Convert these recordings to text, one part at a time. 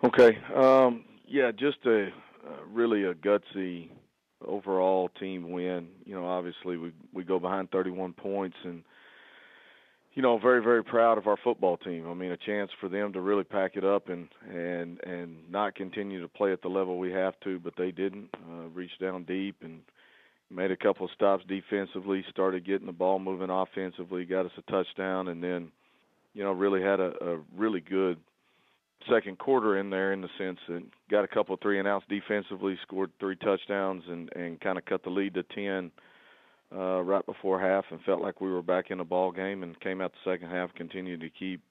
Okay. Yeah, just really a gutsy overall team win. Obviously we go behind 31 points, and very very proud of our football team. I mean, a chance for them to really pack it up and not continue to play at the level we have to, but they didn't. Reach down deep and made a couple of stops defensively, started getting the ball moving offensively, got us a touchdown, and then really had a really good second quarter in there, in the sense that got a couple of 3-and-outs defensively, scored 3 touchdowns, and kind of cut the lead to 10 right before half, and felt like we were back in the ball game, and came out the second half, continued to keep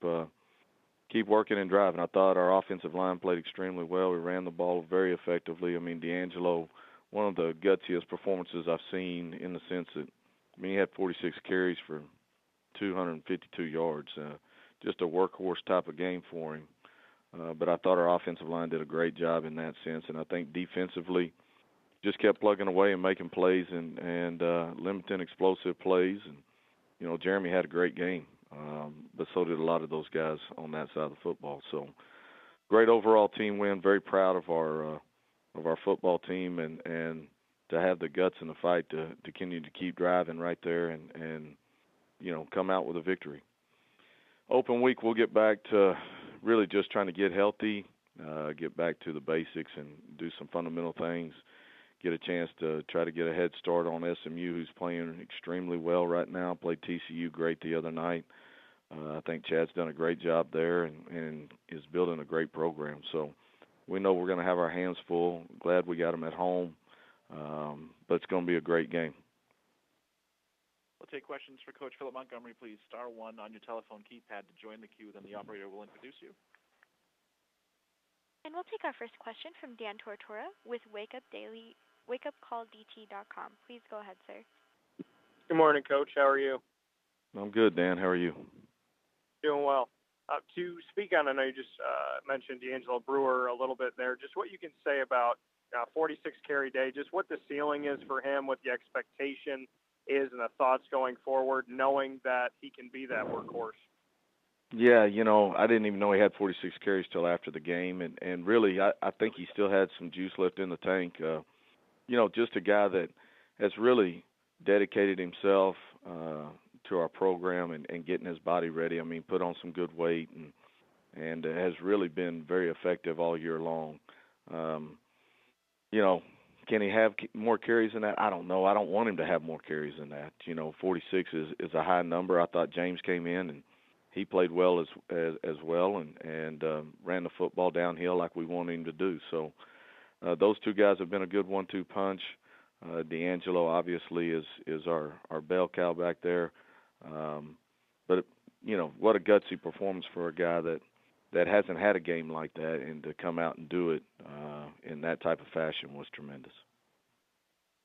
working and driving. I thought our offensive line played extremely well. We ran the ball very effectively. I mean, D'Angelo, one of the gutsiest performances I've seen, in the sense that, he had 46 carries for 252 yards. Just a workhorse type of game for him. But I thought our offensive line did a great job in that sense, and I think defensively just kept plugging away and making plays and limiting explosive plays. And Jeremy had a great game, but so did a lot of those guys on that side of the football. So great overall team win. Very proud of our football team, and to have the guts and the fight to continue to keep driving right there and come out with a victory. Open week, we'll get back to really just trying to get healthy, get back to the basics and do some fundamental things, get a chance to try to get a head start on SMU, who's playing extremely well right now, played TCU great the other night. I think Chad's done a great job there and is building a great program. So we know we're going to have our hands full. Glad we got them at home, but it's going to be a great game. We'll take questions for Coach Philip Montgomery. Please star 1 on your telephone keypad to join the queue. Then the operator will introduce you. And we'll take our first question from Dan Tortora with WakeUpCallDT.com. Please go ahead, sir. Good morning, Coach. How are you? I'm good, Dan. How are you? Doing well. To speak on, I know you just mentioned D'Angelo Brewer a little bit there, just what you can say about 46 carry day, just what the ceiling is for him, what the expectation is, and the thoughts going forward, knowing that he can be that workhorse. Yeah, I didn't even know he had 46 carries till after the game, and really I think he still had some juice left in the tank. Just a guy that has really dedicated himself to our program and getting his body ready. I mean, put on some good weight and has really been very effective all year long. Can he have more carries than that? I don't know. I don't want him to have more carries than that. 46 is a high number. I thought James came in and he played well as well and ran the football downhill like we wanted him to do. So those two guys have been a good 1-2 punch. D'Angelo obviously is our bell cow back there. But what a gutsy performance for a guy that hasn't had a game like that, and to come out and do it in that type of fashion was tremendous.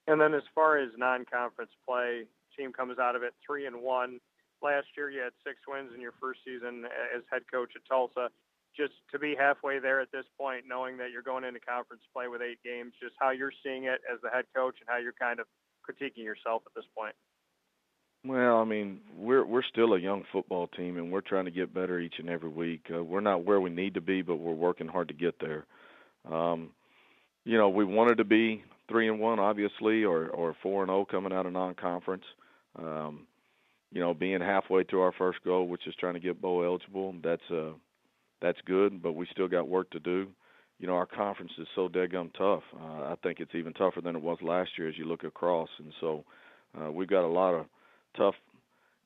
And then as far as non-conference play, team comes out of it 3-1. Last year you had 6 wins in your first season as head coach at Tulsa. Just to be halfway there at this point, knowing that you're going into conference play with 8 games, just how you're seeing it as the head coach and how you're kind of critiquing yourself at this point. Well, I mean, we're still a young football team, and we're trying to get better each and every week. We're not where we need to be, but we're working hard to get there. We wanted to be 3-1, obviously, or 4-0 coming out of non-conference. Being halfway to our first goal, which is trying to get bowl eligible, that's good, but we still got work to do. Our conference is so daggum tough. I think it's even tougher than it was last year as you look across, and so we've got a lot of tough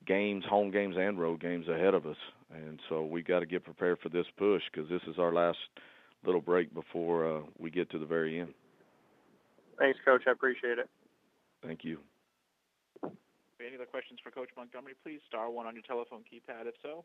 games, home games and road games ahead of us, and so we got to get prepared for this push, because this is our last little break before we get to the very end. Thanks, Coach. I appreciate it. Thank you. Any other questions for Coach Montgomery? Please star 1 on your telephone keypad if so.